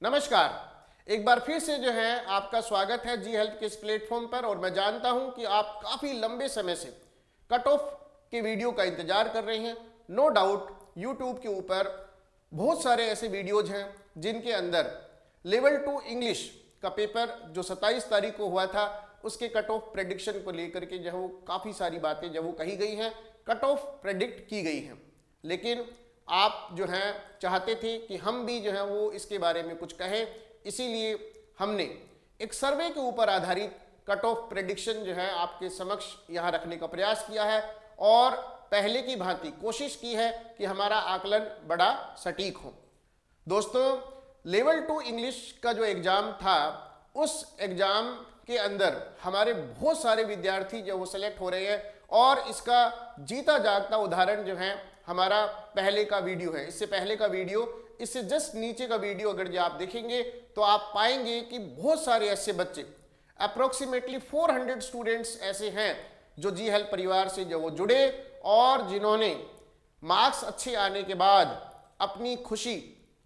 नमस्कार। एक बार फिर से जो है आपका स्वागत है जी हेल्थ के इस प्लेटफॉर्म पर। और मैं जानता हूं कि आप काफी लंबे समय से कट ऑफ के वीडियो का इंतजार कर रहे हैं। नो डाउट यूट्यूब के ऊपर बहुत सारे ऐसे वीडियोज हैं जिनके अंदर लेवल 2 इंग्लिश का पेपर जो 27 तारीख को हुआ था उसके कट ऑफ प्रेडिक्शन को लेकर के जो है वो काफी सारी बातें जो वो कही गई हैं, कट ऑफ प्रेडिक्ट की गई हैं। लेकिन आप जो हैं चाहते थे कि हम भी जो है वो इसके बारे में कुछ कहें, इसीलिए हमने एक सर्वे के ऊपर आधारित कट ऑफ प्रेडिक्शन जो है आपके समक्ष यहाँ रखने का प्रयास किया है और पहले की भांति कोशिश की है कि हमारा आकलन बड़ा सटीक हो। दोस्तों, लेवल 2 इंग्लिश का जो एग्जाम था उस एग्जाम के अंदर हमारे बहुत सारे विद्यार्थी जो वो सेलेक्ट हो रहे हैं और इसका जीता जागता उदाहरण जो है हमारा पहले का वीडियो है। इससे पहले का वीडियो, इससे जस्ट नीचे का वीडियो अगर जो आप देखेंगे तो आप पाएंगे कि बहुत सारे ऐसे बच्चे, अप्रोक्सीमेटली 400 स्टूडेंट्स ऐसे हैं जो जी हेल्थ परिवार से जो वो जुड़े और जिन्होंने मार्क्स अच्छे आने के बाद अपनी खुशी,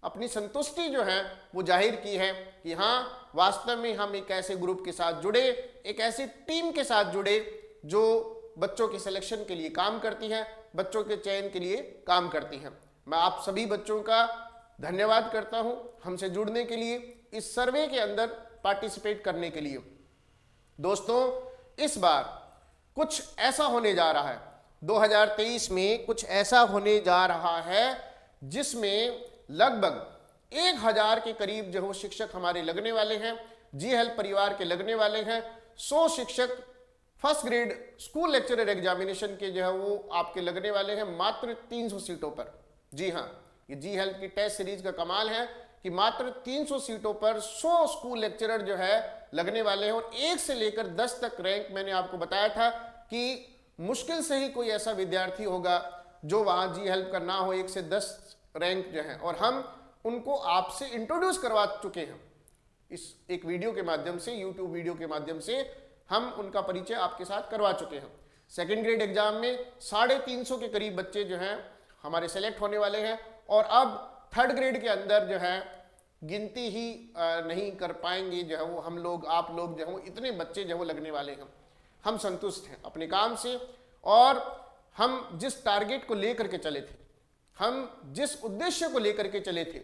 अपनी संतुष्टि जो है वो जाहिर की है कि हाँ, वास्तव में हम एक ऐसे ग्रुप के साथ जुड़े, एक ऐसी टीम के साथ जुड़े जो बच्चों के सिलेक्शन के लिए काम करती है, बच्चों के चयन के लिए काम करती हैं। मैं आप सभी बच्चों का धन्यवाद करता हूं हमसे जुड़ने के लिए, इस सर्वे के अंदर पार्टिसिपेट करने के लिए। दोस्तों, इस बार कुछ ऐसा होने जा रहा है, 2023 में कुछ ऐसा होने जा रहा है जिसमें लगभग 1000 के करीब जो शिक्षक हमारे लगने वाले हैं, जी हेल्थ परिवार के लगने वाले हैं। 100 शिक्षक first grade school lecturer examination के जो है वो आपके लगने वाले हैं मात्र 300 सीटों पर। जी हाँ, ये जी हेल्थ की टेस्ट सीरीज का कमाल है कि मात्र 300 सीटों पर 100 स्कूल लेक्चरर जो है लगने वाले हैं। और 1 से लेकर 10 तक रैंक मैंने आपको बताया था कि मुश्किल से ही कोई ऐसा विद्यार्थी होगा जो वहां जी हेल्थ का ना हो। 1 से 10 रैंक जो है, और हम उनको आपसे इंट्रोड्यूस करवा चुके हैं इस एक वीडियो के माध्यम से, यूट्यूब वीडियो के माध्यम से हम उनका परिचय आपके साथ करवा चुके हैं। सेकेंड ग्रेड एग्जाम में 350 के करीब बच्चे जो हैं हमारे सेलेक्ट होने वाले हैं और अब थर्ड ग्रेड के अंदर जो है गिनती ही नहीं कर पाएंगे जो है वो हम लोग, आप लोग जो है वो इतने बच्चे जो है वो लगने वाले हैं। हम संतुष्ट हैं अपने काम से और हम जिस टारगेट को लेकर के चले थे, हम जिस उद्देश्य को लेकर के चले थे,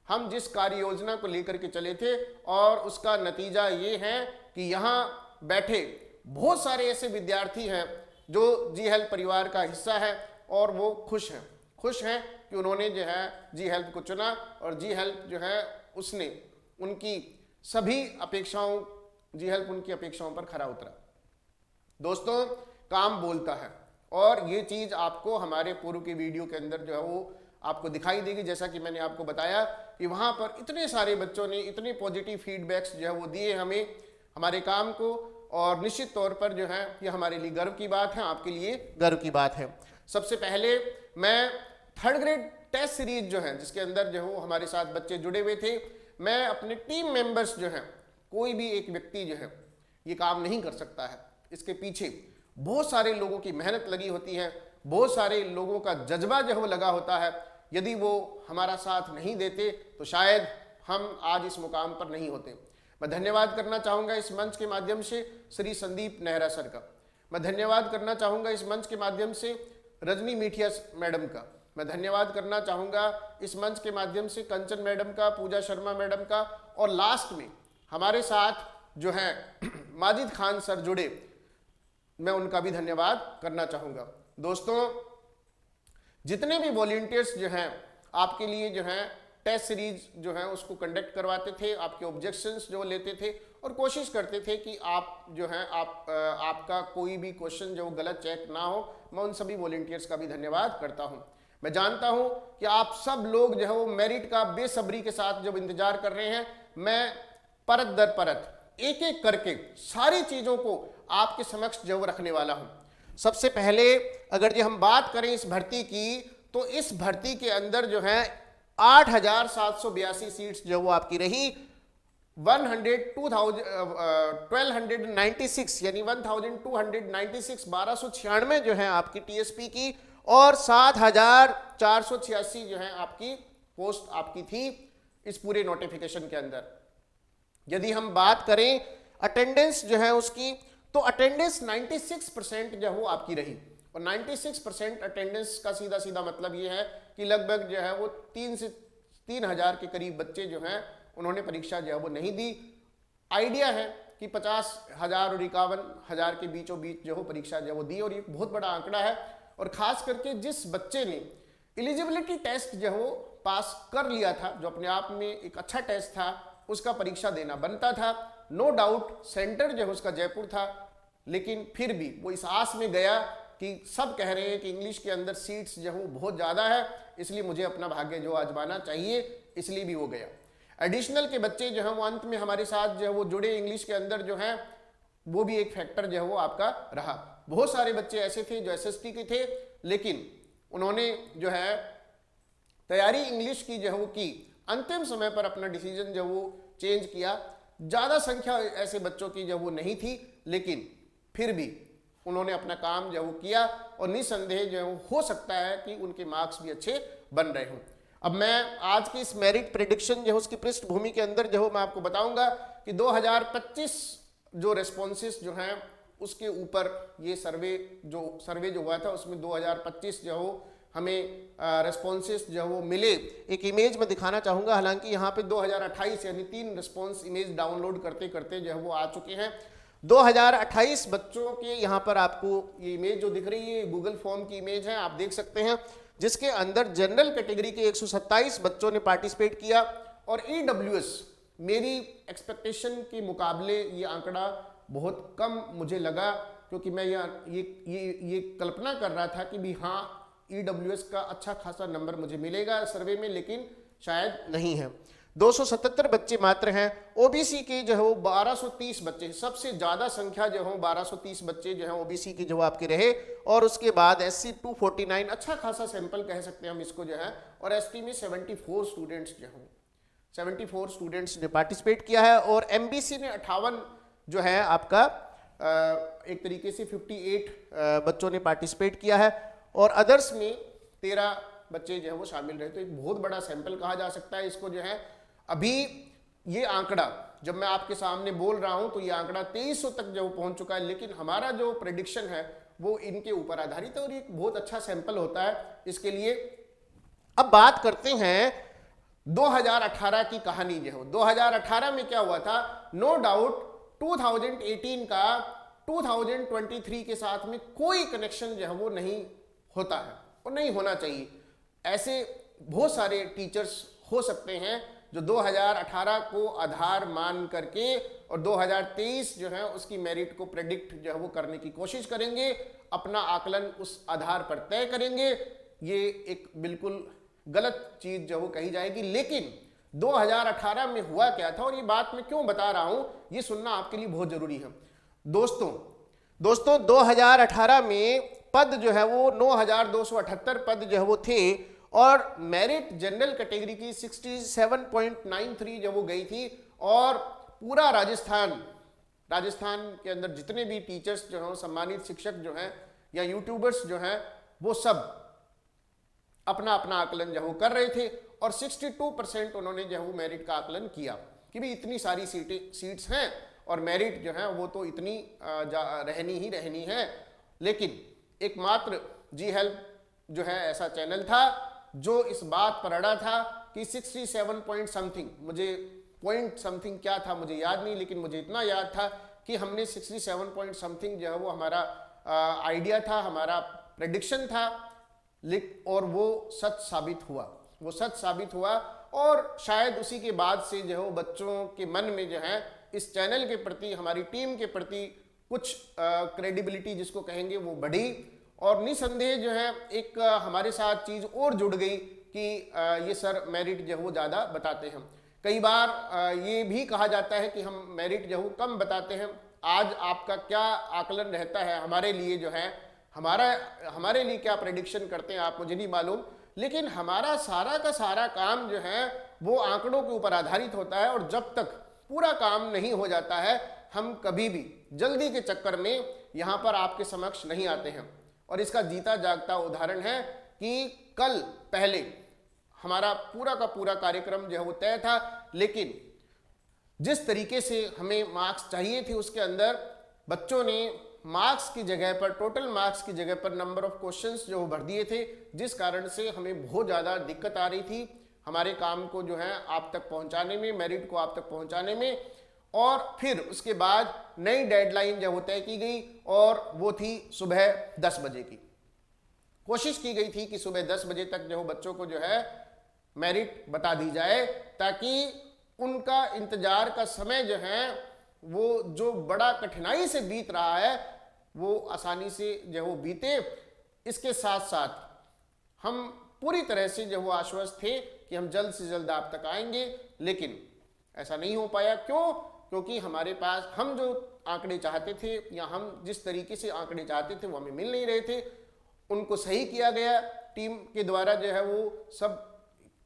हम जिस कार्य योजना को लेकर के चले थे, और उसका नतीजा ये है कि यहाँ बैठे बहुत सारे ऐसे विद्यार्थी हैं जो जी हेल्थ परिवार का हिस्सा है और वो खुश हैं कि उन्होंने जो है जी हेल्थ को चुना और जी हेल्थ जो है उसने उनकी सभी अपेक्षाओं, जी हेल्थ उनकी अपेक्षाओं पर खरा उतरा। दोस्तों, काम बोलता है और ये चीज आपको हमारे पूर्व के वीडियो के अंदर जो है वो आपको दिखाई देगी। जैसा कि मैंने आपको बताया कि वहां पर इतने सारे बच्चों ने इतने पॉजिटिव फीडबैक्स जो है वो दिए हमें, हमारे काम को, और निश्चित तौर पर जो है ये हमारे लिए गर्व की बात है, आपके लिए गर्व की बात है। सबसे पहले मैं थर्ड ग्रेड टेस्ट सीरीज जो है जिसके अंदर जो है हमारे साथ बच्चे जुड़े हुए थे, मैं अपने टीम मेंबर्स जो हैं, कोई भी एक व्यक्ति जो है ये काम नहीं कर सकता है, इसके पीछे बहुत सारे लोगों की मेहनत लगी होती है, बहुत सारे लोगों का जज्बा जो है वो लगा होता है। यदि वो हमारा साथ नहीं देते तो शायद हम आज इस मुकाम पर नहीं होते। मैं धन्यवाद करना चाहूँगा इस मंच के माध्यम से श्री संदीप नेहरा सर का, मैं धन्यवाद करना चाहूँगा इस मंच के माध्यम से रजनी मीठिया मैडम का, मैं धन्यवाद करना चाहूँगा इस मंच के माध्यम से कंचन मैडम का, पूजा शर्मा मैडम का, और लास्ट में हमारे साथ जो है माजिद खान सर जुड़े, मैं उनका भी धन्यवाद करना चाहूँगा। दोस्तों, जितने भी वॉलंटियर्स जो हैं आपके लिए जो हैं टेस्ट सीरीज जो है उसको कंडक्ट करवाते थे, आपके ऑब्जेक्शंस जो लेते थे और कोशिश करते थे कि आप जो है आपका कोई भी क्वेश्चन जो गलत चेक ना हो, मैं उन सभी वॉलंटियर्स का भी धन्यवाद करता हूं। मैं जानता हूं कि आप सब लोग जो है वो मेरिट का बेसब्री के साथ जब इंतजार कर रहे हैं। मैं परत दर परत एक एक करके सारी चीजों को आपके समक्ष जो रखने वाला हूं। सबसे पहले अगर जो हम बात करें इस भर्ती की, तो इस भर्ती के अंदर जो है 8782 सीट्स जो वो आपकी रही, 1296 यानी 1296 1296 जो है आपकी टीएसपी की, और 7486 जो है आपकी पोस्ट आपकी थी। इस पूरे नोटिफिकेशन के अंदर। यदि हम बात करें अटेंडेंस जो है उसकी, तो अटेंडेंस 96% जो वो आपकी रही, और 96% अटेंडेंस का सीधा सीधा मतलब ये है कि लगभग जो है वो 3 से 3,000 के करीब बच्चे जो हैं उन्होंने परीक्षा जो है वो नहीं दी। आइडिया है कि 50,000 और 51,000 के बीचों बीच जो हो परीक्षा जो है वो दी, और ये बहुत बड़ा आंकड़ा है। और खास करके जिस बच्चे ने एलिजिबिलिटी टेस्ट जो वो पास कर लिया था, जो अपने आप में एक अच्छा टेस्ट था, उसका परीक्षा देना बनता था। नो डाउट सेंटर जो है उसका जयपुर था, लेकिन फिर भी वो इस आस में गया कि सब कह रहे हैं कि इंग्लिश के अंदर सीट्स जो है बहुत ज़्यादा है, इसलिए मुझे अपना भाग्य जो आजमाना चाहिए, इसलिए भी वो गया। एडिशनल के बच्चे जो हैं वो अंत में हमारे साथ जो है वो जुड़े इंग्लिश के अंदर जो हैं, वो भी एक फैक्टर जो है वो आपका रहा। बहुत सारे बच्चे ऐसे थे जो एसएसटी के थे, लेकिन उन्होंने जो है तैयारी इंग्लिश की जो है वो की, अंतिम समय पर अपना डिसीजन जो वो चेंज किया। ज़्यादा संख्या ऐसे बच्चों की जो वो नहीं थी, लेकिन फिर भी उन्होंने अपना काम जो वो किया, और निसंदेह जो हो सकता है कि उनके मार्क्स भी अच्छे बन रहे हों। अब मैं आज की इस मेरिट प्रेडिक्शन जो है उसकी पृष्ठभूमि के अंदर जो मैं आपको बताऊंगा कि 2025 जो रेस्पॉन्सेस जो हैं उसके ऊपर ये सर्वे जो हुआ था, उसमें 2025 जो हो हमें रेस्पॉन्सेस जो वो मिले। एक इमेज में दिखाना चाहूँगा, हालांकि यहाँ पे 2028 यानी 3 रेस्पॉन्स इमेज डाउनलोड करते करते जो है वो आ चुके हैं। 2028 बच्चों के यहाँ पर आपको ये इमेज जो दिख रही है गूगल फॉर्म की इमेज है, आप देख सकते हैं, जिसके अंदर जनरल कैटेगरी के 127 बच्चों ने पार्टिसिपेट किया, और ईडब्ल्यूएस मेरी एक्सपेक्टेशन के मुकाबले ये आंकड़ा बहुत कम मुझे लगा, क्योंकि मैं ये कल्पना कर रहा था कि भी हाँ ईडब्ल्यूएस का अच्छा खासा नंबर मुझे मिलेगा सर्वे में, लेकिन शायद नहीं है। 277 बच्चे मात्र हैं। ओबीसी के जो है वो 1230 बच्चे, सबसे ज़्यादा संख्या जो है 1230 बच्चे जो है ओबीसी के जो आपके रहे, और उसके बाद एससी 249, अच्छा खासा सैंपल कह सकते हैं हम इसको जो है, और एसटी में 74 स्टूडेंट्स जो हैं 74 स्टूडेंट्स ने पार्टिसिपेट किया है, और एमबीसी ने 58 जो है आपका एक तरीके से 58 बच्चों ने पार्टिसिपेट किया है, और अदर्स में 13 बच्चे जो है वो शामिल रहे। तो एक बहुत बड़ा सैंपल कहा जा सकता है इसको जो है। अभी ये आंकड़ा जब मैं आपके सामने बोल रहा हूं तो ये आंकड़ा 2300 तक जो पहुंच चुका है, लेकिन हमारा जो प्रेडिक्शन है वो इनके ऊपर आधारित है, और ये बहुत अच्छा सैंपल होता है इसके लिए। अब बात करते हैं 2018 की कहानी जो है। 2018 में क्या हुआ था? नो डाउट 2018 का 2023 के साथ में कोई कनेक्शन जो है वो नहीं होता है, और नहीं होना चाहिए। ऐसे बहुत सारे टीचर्स हो सकते हैं जो 2018 को आधार मान करके और 2023 जो है उसकी मेरिट को प्रेडिक्ट जो है वो करने की कोशिश करेंगे, अपना आकलन उस आधार पर तय करेंगे। ये एक बिल्कुल गलत चीज जो वो कही जाएगी। लेकिन 2018 में हुआ क्या था, और ये बात मैं क्यों बता रहा हूं, ये सुनना आपके लिए बहुत जरूरी है। दोस्तों 2018 में पद जो है वो 9,278 पद जो है वो थे, और मेरिट जनरल कैटेगरी की 67.93 जो वो गई थी, और पूरा राजस्थान के अंदर जितने भी टीचर्स जो हैं, सम्मानित शिक्षक जो हैं या यूट्यूबर्स जो हैं, वो सब अपना अपना आकलन जो कर रहे थे, और 62% उन्होंने जो है मेरिट का आकलन किया कि भी इतनी सारी सीट्स हैं और मेरिट जो है वो तो इतनी रहनी ही रहनी है। लेकिन एकमात्र जी हेल्प जो है ऐसा चैनल था जो इस बात पर अड़ा था कि 67 पॉइंट समथिंग, मुझे पॉइंट समथिंग क्या था मुझे याद नहीं, लेकिन मुझे इतना याद था कि हमने 67 पॉइंट समथिंग जो है वो हमारा आइडिया था, हमारा प्रेडिक्शन था, और वो सच साबित हुआ। और शायद उसी के बाद से जो है बच्चों के मन में जो है इस चैनल के प्रति, हमारी टीम के प्रति कुछ क्रेडिबिलिटी जिसको कहेंगे वो बढ़ी, और निसंदेह जो है एक हमारे साथ चीज़ और जुड़ गई कि ये सर मेरिट जो है वो ज़्यादा बताते हैं। कई बार ये भी कहा जाता है कि हम मेरिट जो है कम बताते हैं। आज आपका क्या आकलन रहता है हमारे लिए जो है, हमारे लिए क्या प्रेडिक्शन करते हैं आप मुझे नहीं मालूम, लेकिन हमारा सारा का सारा काम जो है वो आंकड़ों के ऊपर आधारित होता है, और जब तक पूरा काम नहीं हो जाता है हम कभी भी जल्दी के चक्कर में यहाँ पर आपके समक्ष नहीं आते हैं। और इसका जीता जागता उदाहरण है कि कल पहले हमारा पूरा का पूरा कार्यक्रम जो है वो तय था, लेकिन जिस तरीके से हमें मार्क्स चाहिए थे उसके अंदर बच्चों ने मार्क्स की जगह पर, टोटल मार्क्स की जगह पर नंबर ऑफ क्वेश्चंस जो भर दिए थे, जिस कारण से हमें बहुत ज़्यादा दिक्कत आ रही थी हमारे काम को जो है आप तक पहुंचाने में, मेरिट को आप तक पहुंचाने में। और फिर उसके बाद नई डेडलाइन जो तय की गई और वो थी सुबह 10 बजे की। कोशिश की गई थी कि सुबह 10 बजे तक जो बच्चों को जो है मेरिट बता दी जाए, ताकि उनका इंतजार का समय जो है वो जो बड़ा कठिनाई से बीत रहा है वो आसानी से जो वो बीते। इसके साथ साथ हम पूरी तरह से जो वो आश्वस्त थे कि हम जल्द से जल्द आप तक आएंगे, लेकिन ऐसा नहीं हो पाया। क्यों? क्योंकि हमारे पास हम जो आंकड़े चाहते थे या हम जिस तरीके से आंकड़े चाहते थे वो हमें मिल नहीं रहे थे। उनको सही किया गया टीम के द्वारा, जो है वो सब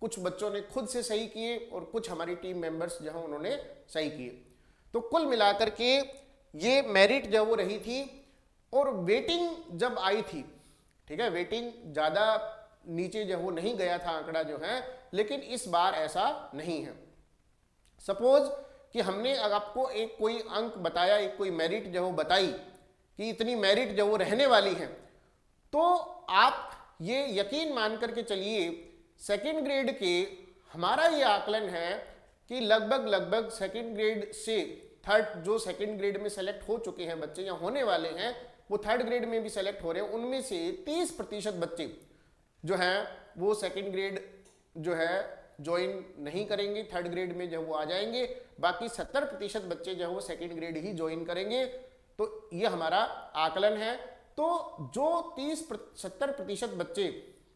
कुछ बच्चों ने खुद से सही किए और कुछ हमारी टीम मेंबर्स जो है उन्होंने सही किए। तो कुल मिलाकर के ये मेरिट जो वो रही थी। और वेटिंग जब आई थी, ठीक है, वेटिंग ज़्यादा नीचे जो वो नहीं गया था आंकड़ा जो है, लेकिन इस बार ऐसा नहीं है। सपोज कि हमने आपको एक कोई अंक बताया, एक कोई मेरिट जो वो बताई कि इतनी मेरिट जो वो रहने वाली है, तो आप ये यकीन मान करके चलिए सेकेंड ग्रेड के हमारा ये आकलन है कि लगभग सेकेंड ग्रेड से थर्ड, जो सेकेंड ग्रेड में सेलेक्ट हो चुके हैं बच्चे या होने वाले हैं, वो थर्ड ग्रेड में भी सेलेक्ट हो रहे हैं, उनमें से 30% बच्चे जो हैं वो सेकेंड ग्रेड जो है ज्वाइन नहीं करेंगे, थर्ड ग्रेड में जो वो आ जाएंगे। बाकी 70% बच्चे जो है वो सेकेंड ग्रेड ही ज्वाइन करेंगे। तो ये हमारा आकलन है। तो जो 30-70% बच्चे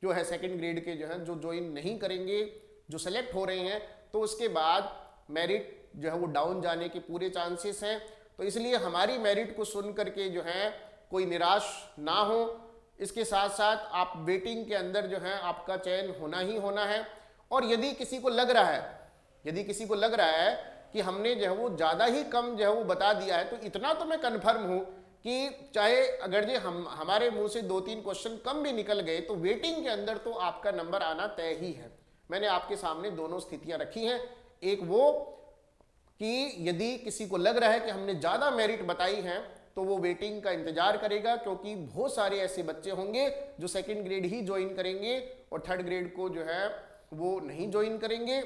जो है सेकेंड ग्रेड के जो है जो ज्वाइन नहीं करेंगे, जो सेलेक्ट हो रहे हैं, तो उसके बाद मेरिट जो है वो डाउन जाने के पूरे चांसेस हैं। तो इसलिए हमारी मेरिट को सुन करके जो है कोई निराश ना हो। इसके साथ साथ आप वेटिंग के अंदर जो है आपका चयन होना ही होना है। और यदि किसी को लग रहा है कि हमने जो है वो ज़्यादा ही कम जो है वो बता दिया है, तो इतना तो मैं कन्फर्म हूँ कि चाहे अगर जो हमारे मुंह से 2-3 क्वेश्चन कम भी निकल गए तो वेटिंग के अंदर तो आपका नंबर आना तय ही है। मैंने आपके सामने दोनों स्थितियां रखी हैं। एक वो कि यदि किसी को लग रहा है कि हमने ज़्यादा मेरिट बताई है तो वो वेटिंग का इंतजार करेगा, क्योंकि बहुत सारे ऐसे बच्चे होंगे जो सेकंड ग्रेड ही ज्वाइन करेंगे और थर्ड ग्रेड को जो है वो नहीं ज्वाइन करेंगे।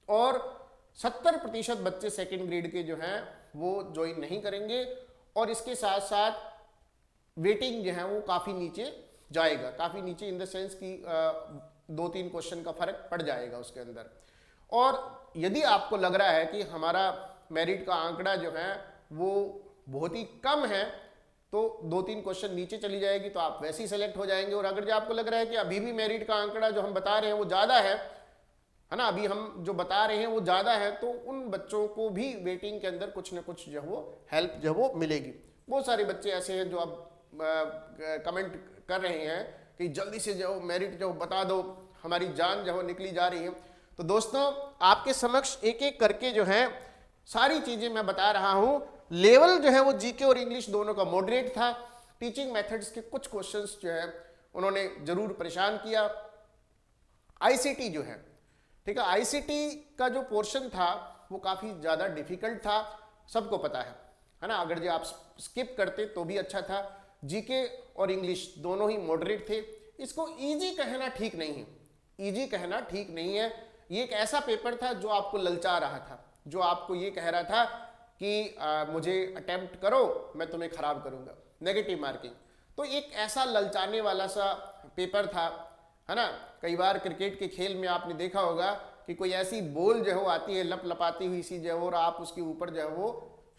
और 70% बच्चे सेकंड ग्रेड के जो हैं वो ज्वाइन नहीं करेंगे। और इसके साथ साथ वेटिंग जो है वो काफ़ी नीचे जाएगा, काफ़ी नीचे इन द सेंस कि 2-3 क्वेश्चन का फर्क पड़ जाएगा उसके अंदर। और यदि आपको लग रहा है कि हमारा मेरिट का आंकड़ा जो है वो बहुत ही कम है, तो 2-3 क्वेश्चन नीचे चली जाएगी, तो आप वैसे ही सेलेक्ट हो जाएंगे। और अगर जो आपको लग रहा है कि अभी भी मेरिट का आंकड़ा जो हम बता रहे हैं वो ज़्यादा है ना, अभी हम जो बता रहे हैं वो ज़्यादा है, तो उन बच्चों को भी वेटिंग के अंदर कुछ ना कुछ जो वो हेल्प जो वो मिलेगी। बहुत सारे बच्चे ऐसे हैं जो अब कमेंट कर रहे हैं कि जल्दी से जो मेरिट जो बता दो, हमारी जान जो निकली जा रही है। तो दोस्तों आपके समक्ष एक एक करके जो है सारी चीज़ें मैं बता रहा हूँ। लेवल जो है वो जीके और इंग्लिश दोनों का मॉडरेट था। टीचिंग मेथड्स के कुछ क्वेश्चंस जो है उन्होंने जरूर परेशान किया। आईसीटी जो है, ठीक है, आईसीटी का जो पोर्शन था वो काफ़ी ज़्यादा डिफिकल्ट था, सबको पता है ना। अगर जो आप स्किप करते तो भी अच्छा था। जीके और इंग्लिश दोनों ही मॉडरेट थे। इसको ईजी कहना ठीक नहीं है, ईजी कहना ठीक नहीं है। ये एक ऐसा पेपर था जो आपको ललचा रहा था, जो आपको ये कह रहा था कि मुझे अटेम्प्ट करो, मैं तुम्हें खराब करूंगा, नेगेटिव मार्किंग। तो एक ऐसा ललचाने वाला सा पेपर था, है ना। कई बार क्रिकेट के खेल में आपने देखा होगा कि कोई ऐसी बॉल जो है वो आती है लप लपाती हुई सी जो है, और आप उसके ऊपर जो है वो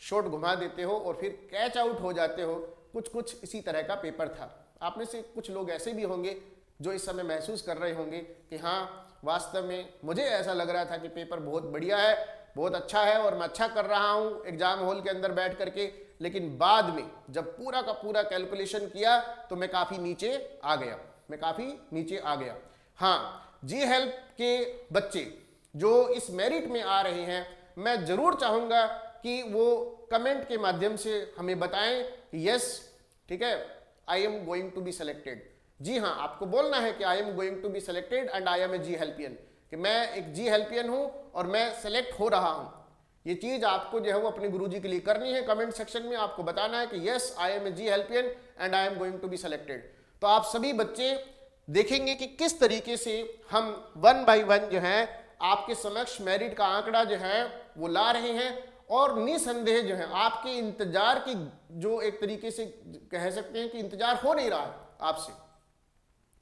शॉट घुमा देते हो और फिर कैच आउट हो जाते हो। कुछ इसी तरह का पेपर था। आप में से कुछ लोग ऐसे भी होंगे जो इस समय महसूस कर रहे होंगे कि हाँ वास्तव में मुझे ऐसा लग रहा था कि पेपर बहुत बढ़िया है, बहुत अच्छा है और मैं अच्छा कर रहा हूँ एग्जाम हॉल के अंदर बैठ करके, लेकिन बाद में जब पूरा का पूरा कैलकुलेशन किया तो मैं काफ़ी नीचे आ गया। हाँ, जी हेल्प के बच्चे जो इस मेरिट में आ रहे हैं, मैं ज़रूर चाहूँगा कि वो कमेंट के माध्यम से हमें बताएं, यस ठीक है, I am going to be selected, जी हाँ, आपको बोलना है कि I am going to be selected and I am a G helpian, कि मैं एक जी हेल्पियन हूं और मैं सेलेक्ट हो रहा हूं। ये चीज आपको जो है वो अपने गुरुजी के लिए करनी है। कमेंट सेक्शन में आपको बताना है कि yes I am a G helpian and I am going to be selected. तो आप सभी बच्चे देखेंगे कि किस तरीके से हम 1 बाय 1 जो है आपके समक्ष मेरिट का आंकड़ा जो है वो ला रहे हैं, और निसंदेह जो है आपके इंतजार की जो एक तरीके से कह सकते हैं कि इंतजार हो नहीं रहा है आपसे,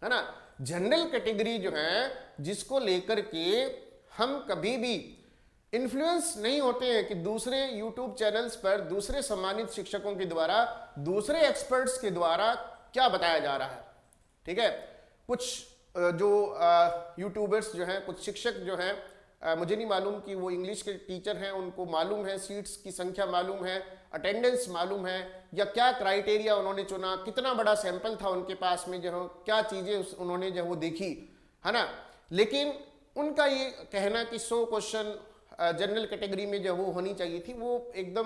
है ना। जनरल कैटेगरी जो है जिसको लेकर के हम कभी भी इन्फ्लुएंस नहीं होते हैं कि दूसरे यूट्यूब चैनल्स पर दूसरे सम्मानित शिक्षकों के द्वारा, दूसरे एक्सपर्ट्स के द्वारा क्या बताया जा रहा है, ठीक है। कुछ जो यूट्यूबर्स जो हैं, कुछ शिक्षक जो हैं, मुझे नहीं मालूम कि वो इंग्लिश के टीचर हैं, उनको मालूम है, सीट्स की संख्या मालूम है, अटेंडेंस मालूम है, या क्या क्राइटेरिया उन्होंने चुना, कितना बड़ा सैंपल था उनके पास में, जो क्या चीज़ें उन्होंने जो वो देखी, है ना। लेकिन उनका ये कहना कि 100 क्वेश्चन जनरल कैटेगरी में जो वो होनी चाहिए थी, वो एकदम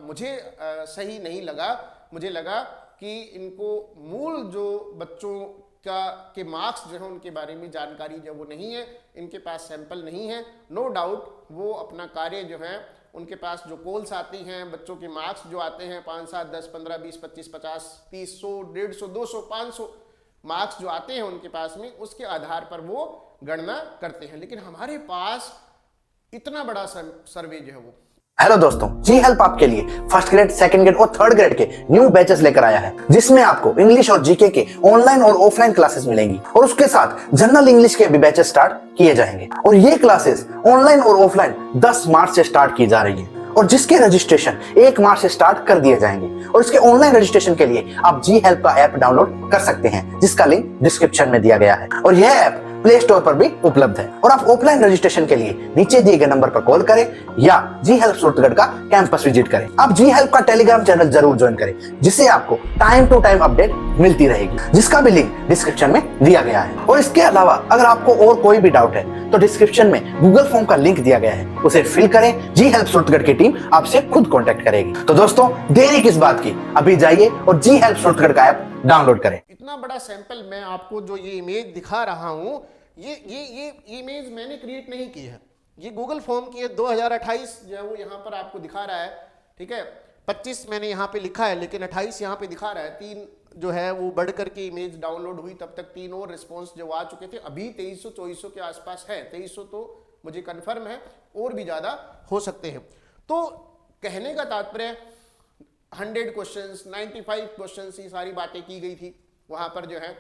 मुझे सही नहीं लगा। मुझे लगा कि इनको मूल जो बच्चों के मार्क्स जो है उनके बारे में जानकारी जो वो नहीं है, इनके पास सैंपल नहीं है। नो डाउट वो अपना कार्य जो है, उनके पास जो कॉल्स आती हैं, बच्चों के मार्क्स जो आते हैं 5, 7, 10, 15, 20, 25, 50, 30, 100, 150, 200, 500 मार्क्स जो आते हैं उनके पास में, उसके आधार पर वो गणना करते हैं। लेकिन हमारे पास इतना बड़ा सर्वे जो है वो। हेलो दोस्तों, जी हेल्प आपके लिए फर्स्ट ग्रेड, सेकंड ग्रेड और थर्ड ग्रेड के न्यू बैचेस लेकर आया है, जिसमें आपको इंग्लिश और जीके के ऑनलाइन और ऑफलाइन क्लासेस मिलेंगी, और उसके साथ जनरल इंग्लिश के भी बैचेस स्टार्ट किए जाएंगे। और ये क्लासेस ऑनलाइन और ऑफलाइन 10 मार्च से स्टार्ट की जा रही है, और जिसके रजिस्ट्रेशन 1 मार्च से स्टार्ट कर दिए जाएंगे। और इसके ऑनलाइन रजिस्ट्रेशन के लिए आप जी हेल्प का ऐप डाउनलोड कर सकते हैं, जिसका लिंक डिस्क्रिप्शन में दिया गया है, और यह ऐप प्ले स्टोर पर भी उपलब्ध है। और आप ऑफलाइन रजिस्ट्रेशन के लिए नीचे दिए गए नंबर पर कॉल करें या जी हेल्प सूरतगढ़ का कैंपस विजिट करें। आप जी हेल्प का टेलीग्राम चैनल जरूर ज्वाइन करें, जिससे आपको टाइम टू टाइम अपडेट मिलती रहेगी, जिसका भी लिंक डिस्क्रिप्शन में दिया गया है। और इसके अलावा अगर आपको और कोई भी डाउट है तो डिस्क्रिप्शन में गूगल फॉर्म का लिंक दिया गया है, उसे फिल करें। जी हेल्प सूरतगढ़ की टीम आपसे खुद कॉन्टेक्ट करेगी। तो दोस्तों, देरी किस बात की, अभी जाइए और जी हेल्प सूरतगढ़ का ऐप डाउनलोड करें। इतना बड़ा सैंपल मैं आपको जो ये इमेज दिखा रहा हूं, ये इमेज मैंने क्रिएट नहीं की है, ये गूगल फॉर्म की है। 2028 जो है वो यहाँ पर आपको दिखा रहा है, ठीक है। 25 मैंने यहाँ पे लिखा है, लेकिन 28 यहाँ पे दिखा रहा है। 3 जो है वो बढ़ करके इमेज डाउनलोड हुई, तब तक 3 और रिस्पॉन्स जो आ चुके थे। अभी 2300-2400 के आसपास है, 2300 तो मुझे कन्फर्म है, और भी ज़्यादा हो सकते हैं। तो कहने का तात्पर्य 100 क्वेश्चन, 95 क्वेश्चन, ये सारी बातें की गई थी वहाँ पर। जो है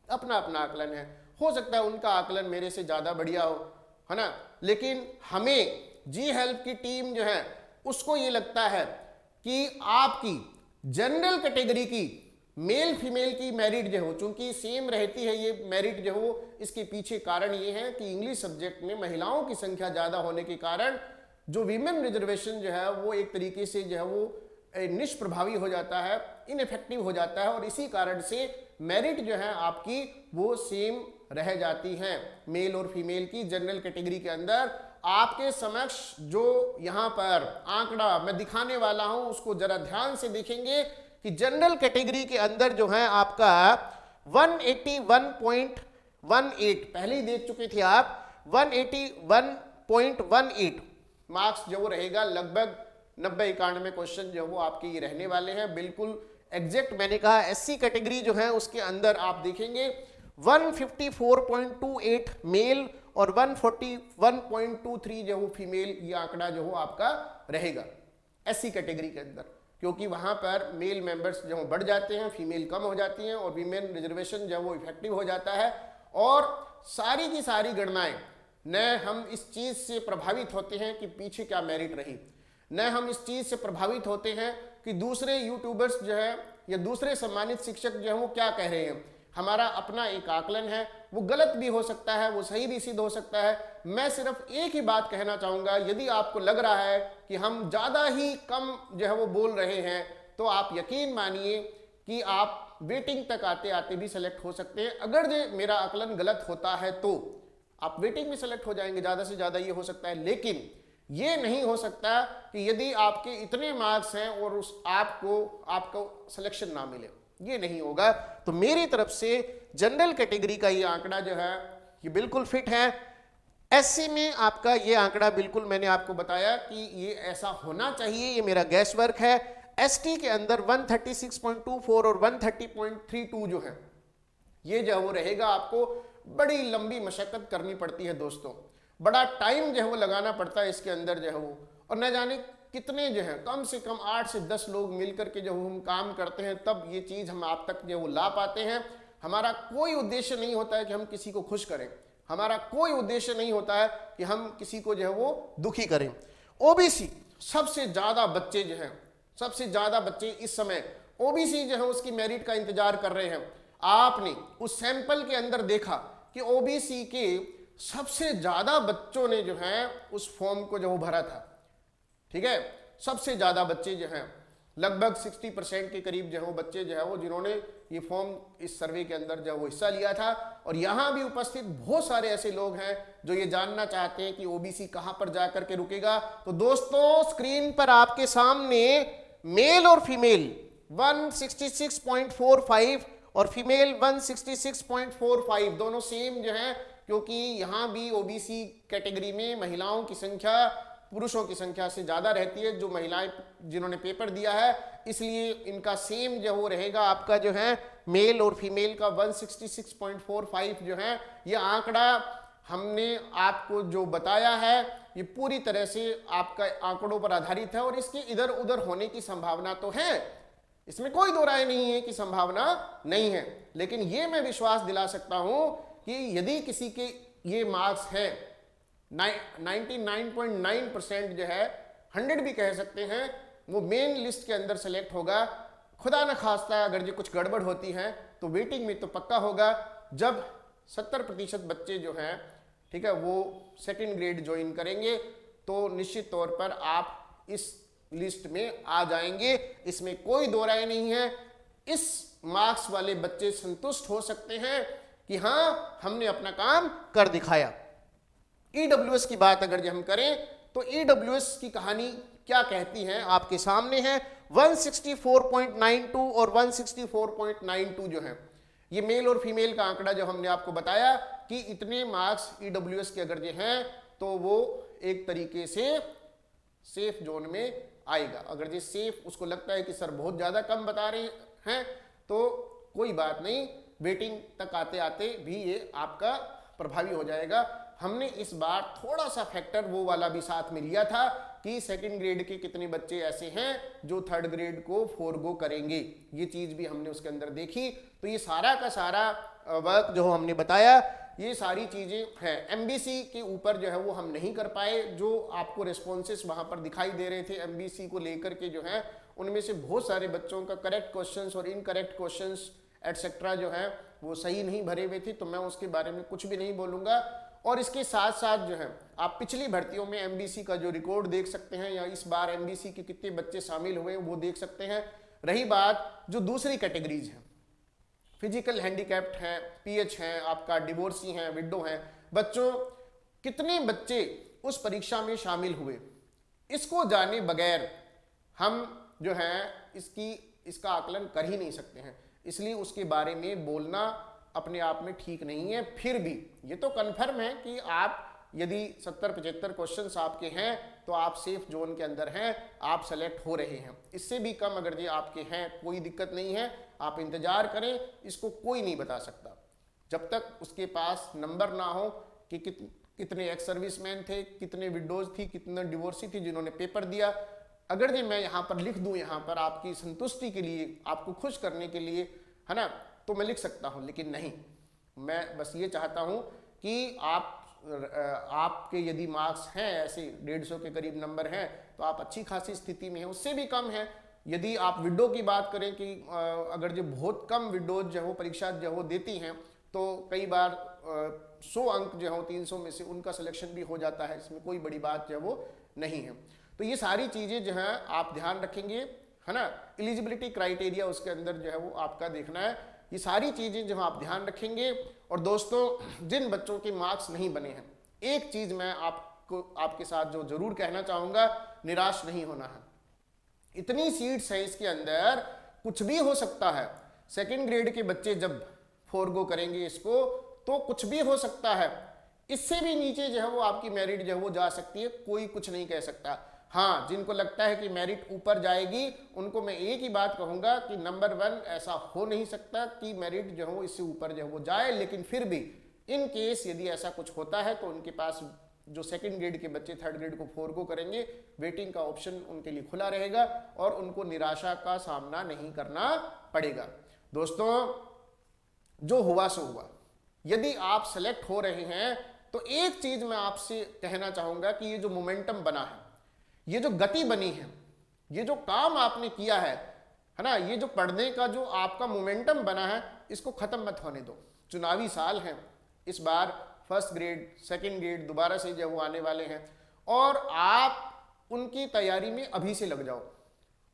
अपना अपना आकलन है, हो सकता है उनका आकलन मेरे से ज़्यादा बढ़िया हो, है ना। लेकिन हमें जी हेल्प की टीम जो है उसको ये लगता है कि आपकी जनरल कैटेगरी की मेल फीमेल की मेरिट जो हो, चूंकि सेम रहती है ये मेरिट जो हो, इसके पीछे कारण ये है कि इंग्लिश सब्जेक्ट में महिलाओं की संख्या ज़्यादा होने के कारण जो वीमेन रिजर्वेशन जो है वो एक तरीके से जो है वो निष्प्रभावी हो जाता है, इनइफेक्टिव हो जाता है, और इसी कारण से मेरिट जो है आपकी वो सेम रह जाती हैं मेल और फीमेल की। जनरल कैटेगरी के अंदर आपके समक्ष जो यहाँ पर आंकड़ा मैं दिखाने वाला हूं, उसको जरा ध्यान से देखेंगे कि जनरल कैटेगरी के अंदर जो है आपका 181.18, पहले ही देख चुके थे आप, 181.18 मार्क्स जो वो रहेगा। लगभग 90-91 क्वेश्चन जो वो आपके ये रहने वाले हैं, बिल्कुल एग्जैक्ट। मैंने कहा एससी कैटेगरी जो है उसके अंदर आप देखेंगे 154.28 मेल और 141.23 जो वो फीमेल, ये आंकड़ा जो हो आपका रहेगा एससी कैटेगरी के अंदर, क्योंकि वहां पर मेल मेंबर्स जो बढ़ जाते हैं, फीमेल कम हो जाती हैं, और वीमेन रिजर्वेशन जो वो इफेक्टिव हो जाता है। और सारी की सारी गणनाएं न हम इस चीज से प्रभावित होते हैं कि पीछे क्या मेरिट रही, न हम इस चीज से प्रभावित होते हैं कि दूसरे यूट्यूबर्स जो है या दूसरे सम्मानित शिक्षक जो है वो क्या कह रहे हैं। हमारा अपना एक आकलन है, वो गलत भी हो सकता है, वो सही भी सिद्ध हो सकता है। मैं सिर्फ एक ही बात कहना चाहूँगा, यदि आपको लग रहा है कि हम ज़्यादा ही कम जो है वो बोल रहे हैं, तो आप यकीन मानिए कि आप वेटिंग तक आते आते भी सेलेक्ट हो सकते हैं। अगर जो मेरा आकलन गलत होता है तो आप वेटिंग में सेलेक्ट हो जाएंगे, ज़्यादा से ज़्यादा ये हो सकता है। लेकिन ये नहीं हो सकता कि यदि आपके इतने मार्क्स हैं और उस आपको सिलेक्शन ना मिले, ये नहीं होगा। तो मेरी तरफ से जनरल कैटेगरी का ये आंकड़ा जो है ये बिल्कुल फिट है। एससी में आपका ये आंकड़ा बिल्कुल मैंने आपको बताया कि ये ऐसा होना चाहिए, ये मेरा गैस वर्क है। एसटी के अंदर 136.24 और 130.32 जो है ये जो है वो रहेगा। आपको बड़ी लंबी मशक्कत करनी पड़ती है दोस्तों, बड़ा टाइम जो है वो लगाना पड़ता है इसके अंदर जो है वो, और न जाने कितने जो है कम से कम 8 से 10 लोग मिलकर के जब हम काम करते हैं तब ये चीज़ हम आप तक जो वो ला पाते हैं। हमारा कोई उद्देश्य नहीं होता है कि हम किसी को खुश करें, हमारा कोई उद्देश्य नहीं होता है कि हम किसी को जो है वो दुखी करें। ओबीसी सबसे ज़्यादा बच्चे जो हैं, सबसे ज़्यादा बच्चे इस समय ओबीसी जो है उसकी मेरिट का इंतजार कर रहे हैं। आपने उस सैंपल के अंदर देखा कि ओबीसी के सबसे ज़्यादा बच्चों ने जो है उस फॉर्म को जो वो भरा था, ठीक है। सबसे ज़्यादा बच्चे जो हैं लगभग 60% के करीब जो है वो बच्चे जो है वो जिन्होंने ये फॉर्म इस सर्वे के अंदर जो वो हिस्सा लिया था। और यहाँ भी उपस्थित बहुत सारे ऐसे लोग हैं जो ये जानना चाहते हैं कि ओबीसी कहाँ पर जाकर के रुकेगा। तो दोस्तों स्क्रीन पर आपके सामने मेल और फीमेल 166.45 और फीमेल 166.45 दोनों सेम जो है, क्योंकि यहाँ भी ओबीसी कैटेगरी में महिलाओं की संख्या पुरुषों की संख्या से ज़्यादा रहती है, जो महिलाएं जिन्होंने पेपर दिया है, इसलिए इनका सेम जो वो रहेगा आपका जो है मेल और फीमेल का 166.45 जो है। ये आंकड़ा हमने आपको जो बताया है ये पूरी तरह से आपका आंकड़ों पर आधारित है और इसके इधर उधर होने की संभावना तो है, इसमें कोई दो राय नहीं है कि संभावना नहीं है। लेकिन ये मैं विश्वास दिला सकता हूं कि यदि किसी के ये मार्क्स है 99.9% जो है 100 भी कह सकते हैं, वो मेन लिस्ट के अंदर सेलेक्ट होगा। खुदा न खास्ता अगर जो कुछ गड़बड़ होती है तो वेटिंग में तो पक्का होगा। जब 70% बच्चे जो हैं, ठीक है, वो सेकंड ग्रेड ज्वाइन करेंगे तो निश्चित तौर पर आप इस लिस्ट में आ जाएंगे, इसमें कोई दो राय नहीं है। इस मार्क्स वाले बच्चे संतुष्ट हो सकते हैं कि हाँ हमने अपना काम कर दिखाया। ईडब्ल्यूएस की बात अगर हम करें तो ईडब्ल्यूएस की कहानी क्या कहती है आपके सामने है। 164.92 और 164.92 जो है ये मेल और फीमेल का आंकड़ा जो हमने आपको बताया कि इतने मार्क्स ईडब्ल्यूएस के अगर जो हैं तो वो एक तरीके से सेफ जोन में आएगा। अगर जो सेफ उसको लगता है कि सर बहुत ज़्यादा कम बता रहे हैं तो कोई बात नहीं, वेटिंग तक आते आते भी ये आपका प्रभावी हो जाएगा। हमने इस बार थोड़ा सा फैक्टर वो वाला भी साथ में लिया था कि सेकंड ग्रेड के कितने बच्चे ऐसे हैं जो थर्ड ग्रेड को फोरगो करेंगे, ये चीज़ भी हमने उसके अंदर देखी। तो ये सारा का सारा वर्क जो हमने बताया ये सारी चीज़ें हैं। एमबीसी के ऊपर जो है वो हम नहीं कर पाए, जो आपको रिस्पॉन्सेस वहाँ पर दिखाई दे रहे थे एमबीसी को लेकर के जो है उनमें से बहुत सारे बच्चों का करेक्ट क्वेश्चंस और इनकरेक्ट क्वेश्चंस एटसेट्रा जो है वो सही नहीं भरे हुए थे, तो मैं उसके बारे में कुछ भी नहीं बोलूँगा। और इसके साथ साथ जो है आप पिछली भर्तियों में एमबीसी का जो रिकॉर्ड देख सकते हैं या इस बार एमबीसी के कितने बच्चे शामिल हुए वो देख सकते हैं। रही बात जो दूसरी कैटेगरीज हैं, फिजिकल हैंडीकैप्ड हैं, पीएच हैं, आपका डिवोर्सी हैं, विडो हैं, बच्चों कितने बच्चे उस परीक्षा में शामिल हुए, इसको जाने बगैर हम जो है इसका आकलन कर ही नहीं सकते हैं, इसलिए उसके बारे में बोलना अपने आप में ठीक नहीं है। फिर भी ये तो कन्फर्म है कि आप यदि 70-75 क्वेश्चंस आपके हैं तो आप सेफ जोन के अंदर हैं, आप सेलेक्ट हो रहे हैं। इससे भी कम अगर ये आपके हैं कोई दिक्कत नहीं है, आप इंतजार करें, इसको कोई नहीं बता सकता जब तक उसके पास नंबर ना हो कि कितने एक्स सर्विसमैन थे, कितने विडोज थी, कितने डिवोर्सी थी जिन्होंने पेपर दिया। अगर ये मैं यहाँ पर लिख दूँ यहाँ पर आपकी संतुष्टि के लिए, आपको खुश करने के लिए, है ना, तो मैं लिख सकता हूं, लेकिन नहीं, मैं बस ये चाहता हूं कि आपके यदि मार्क्स हैं ऐसे 150 के करीब नंबर हैं तो आप अच्छी खासी स्थिति में हैं, उससे भी कम है। यदि आप विडो की बात करें कि अगर जो बहुत कम विडोज जो है परीक्षा जो है देती हैं तो कई बार 100 अंक जो है 300 में से उनका सिलेक्शन भी हो जाता है, इसमें कोई बड़ी बात जो है वो नहीं है। तो ये सारी चीज़ें जो हैं आप ध्यान रखेंगे, है ना। एलिजिबिलिटी क्राइटेरिया उसके अंदर जो है वो आपका देखना है, ये सारी चीज़ें जो आप ध्यान रखेंगे। और दोस्तों जिन बच्चों के मार्क्स नहीं बने हैं, एक चीज़ मैं आपके साथ जो जरूर कहना चाहूँगा, निराश नहीं होना है। इतनी सीट्स हैं इसके अंदर, कुछ भी हो सकता है। सेकंड ग्रेड के बच्चे जब फोरगो करेंगे इसको तो कुछ भी हो सकता है, इससे भी नीचे जो है वो आपकी मेरिट जो है वो जा सकती है, कोई कुछ नहीं कह सकता। हाँ, जिनको लगता है कि मेरिट ऊपर जाएगी उनको मैं एक ही बात कहूंगा कि नंबर 1 ऐसा हो नहीं सकता कि मेरिट जो है वो इससे ऊपर जो है वो जाए, लेकिन फिर भी इन केस यदि ऐसा कुछ होता है तो उनके पास जो सेकंड ग्रेड के बच्चे थर्ड ग्रेड को फोरगो करेंगे, वेटिंग का ऑप्शन उनके लिए खुला रहेगा और उनको निराशा का सामना नहीं करना पड़ेगा। दोस्तों, जो हुआ सो हुआ। यदि आप सेलेक्ट हो रहे हैं तो एक चीज मैं आपसे कहना चाहूंगा कि ये जो मोमेंटम बना है, ये जो गति बनी है, ये जो काम आपने किया है ना, ये जो पढ़ने का जो आपका मोमेंटम बना है, इसको खत्म मत होने दो। चुनावी साल है, इस बार फर्स्ट ग्रेड सेकंड ग्रेड दोबारा से जब वो आने वाले हैं और आप उनकी तैयारी में अभी से लग जाओ।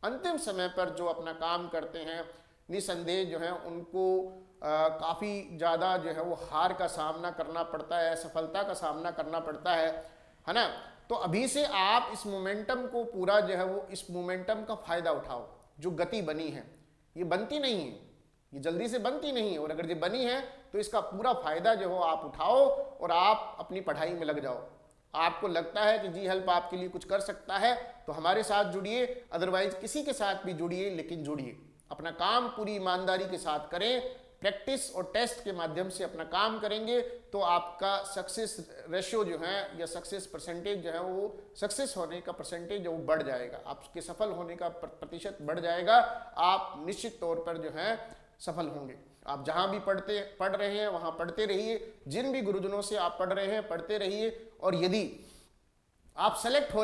अंतिम समय पर जो अपना काम करते हैं निसंदेह जो है उनको काफ़ी ज़्यादा जो है वो हार का सामना करना पड़ता है, असफलता का सामना करना पड़ता है ना। तो अभी से आप इस मोमेंटम को पूरा जो है वो इस मोमेंटम का फ़ायदा उठाओ। जो गति बनी है ये बनती नहीं है, ये जल्दी से बनती नहीं है, और अगर ये बनी है तो इसका पूरा फ़ायदा जो हो आप उठाओ और आप अपनी पढ़ाई में लग जाओ। आपको लगता है कि जी हेल्प आपके लिए कुछ कर सकता है तो हमारे साथ जुड़िए, अदरवाइज किसी के साथ भी जुड़िए, लेकिन जुड़िए, अपना काम पूरी ईमानदारी के साथ करें। प्रैक्टिस और टेस्ट के माध्यम से अपना काम करेंगे तो आपका सक्सेस रेशियो जो है या सक्सेस परसेंटेज जो है वो सक्सेस होने का परसेंटेज जो बढ़ जाएगा, आपके सफल होने का प्रतिशत बढ़ जाएगा। आप निश्चित तौर पर जो है सफल होंगे। आप जहाँ भी पढ़ रहे हैं वहाँ पढ़ते रहिए, जिन भी गुरुजनों से आप पढ़ रहे हैं पढ़ते रहिए। और यदि आप सेलेक्ट हो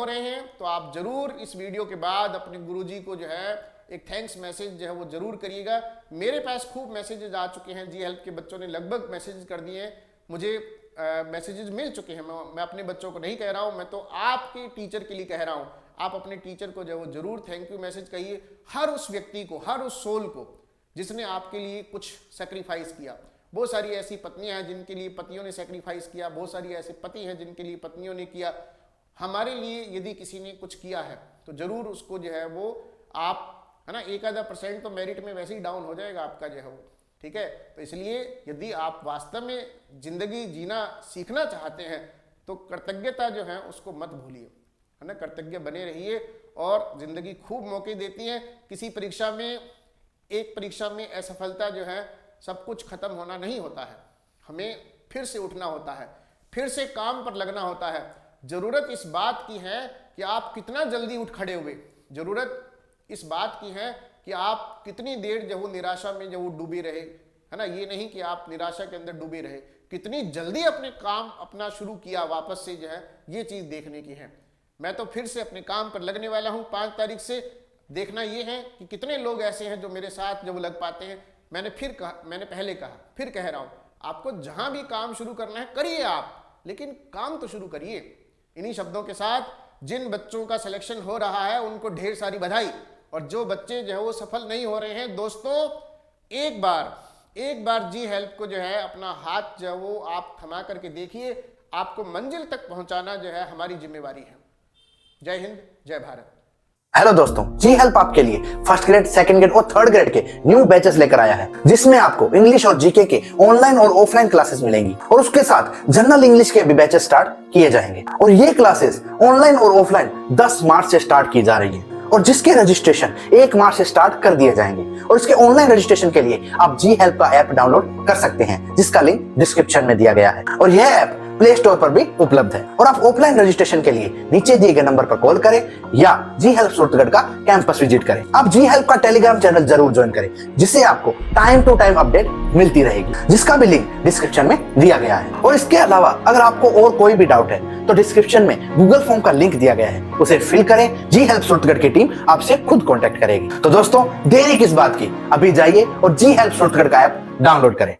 रहे हैं, तो आप जरूर इस वीडियो के बाद अपने गुरुजी को जो है एक थैंक्स मैसेज जो है वो जरूर करिएगा। मेरे पास खूब मैसेजेस आ चुके हैं, जी हेल्प के बच्चों ने लगभग मैसेज कर दिए हैं, मुझे मैसेजेस मिल चुके हैं। मैं अपने बच्चों को नहीं कह रहा हूँ, मैं तो आपके टीचर के लिए कह रहा हूँ। आप अपने टीचर को जो है वो जरूर थैंक यू मैसेज कहिए। हर उस व्यक्ति को, हर उस सोल को जिसने आपके लिए कुछ सेक्रीफाइस किया। बहुत सारी ऐसी पत्नियां हैं जिनके लिए पतियों ने सेक्रीफाइस किया, बहुत सारी ऐसे पति हैं जिनके लिए पत्नियों ने किया। हमारे लिए यदि किसी ने कुछ किया है तो जरूर उसको जो है वो आप है ना 1-आधा% तो मेरिट में वैसे ही डाउन हो जाएगा आपका जो है वो, ठीक है। तो इसलिए यदि आप वास्तव में जिंदगी जीना सीखना चाहते हैं तो कृतज्ञता जो है उसको मत भूलिए, है ना। कृतज्ञ बने रहिए और जिंदगी खूब मौके देती है। किसी परीक्षा में, एक परीक्षा में असफलता जो है सब कुछ खत्म होना नहीं होता है, हमें फिर से उठना होता है, फिर से काम पर लगना होता है। जरूरत इस बात की है कि आप कितना जल्दी उठ खड़े हुए, जरूरत इस बात की है कि आप कितनी देर जब वो निराशा में जब वो डूबे रहे, है ना। ये नहीं कि आप निराशा के अंदर डूबे रहे, कितनी जल्दी अपने काम अपना शुरू किया वापस से जो है, ये चीज़ देखने की है। मैं तो फिर से अपने काम पर लगने वाला हूँ 5 तारीख से। देखना ये है कि कितने लोग ऐसे हैं जो मेरे साथ जब लग पाते हैं। मैंने पहले कहा, फिर कह रहा हूँ, आपको जहाँ भी काम शुरू करना है करिए आप, लेकिन काम तो शुरू करिए। इन्हीं शब्दों के साथ जिन बच्चों का सिलेक्शन हो रहा है उनको ढेर सारी बधाई, और जो बच्चे जो है वो सफल नहीं हो रहे हैं, दोस्तों एक बार जी हेल्प को जो है अपना हाथ जो है वो आप थमा करके देखिए। आपको मंजिल तक पहुंचाना जो है हमारी जिम्मेवारी है। जय हिंद, जय भारत। हेलो दोस्तों, जी हेल्प आपके लिए फर्स्ट ग्रेड, सेकंड ग्रेड और थर्ड ग्रेड के न्यू बैचेस लेकर आया है, जिसमें आपको इंग्लिश और जीके के ऑनलाइन और ऑफलाइन क्लासेस मिलेंगी और उसके साथ जनरल इंग्लिश के भी बैचेस स्टार्ट किए जाएंगे। और ये क्लासेस ऑनलाइन और ऑफलाइन 10 मार्च से स्टार्ट की जा रही है और जिसके रजिस्ट्रेशन 1 मार्च से स्टार्ट कर दिए जाएंगे। और इसके ऑनलाइन रजिस्ट्रेशन के लिए आप जी हेल्प का ऐप डाउनलोड कर सकते हैं, जिसका लिंक डिस्क्रिप्शन में दिया गया है। और यह ऐप प्ले स्टोर पर भी उपलब्ध है। और आप ऑफलाइन रजिस्ट्रेशन के लिए नीचे दिए गए नंबर पर कॉल करें या जी हेल्प सूरतगढ़ का कैंपस विजिट करें। आप जी हेल्प का टेलीग्राम चैनल जरूर ज्वाइन करें, जिससे आपको टाइम टू टाइम अपडेट मिलती रहेगी, जिसका भी लिंक डिस्क्रिप्शन में दिया गया है। और इसके अलावा अगर आपको और कोई भी डाउट है तो डिस्क्रिप्शन में गूगल फॉर्म का लिंक दिया गया है, उसे फिल करें। जी हेल्प सूरतगढ़ की टीम आपसे खुद कॉन्टेक्ट करेगी। तो दोस्तों, देरी किस बात की, अभी जाइए और जी हेल्प सूरतगढ़ का ऐप डाउनलोड करें।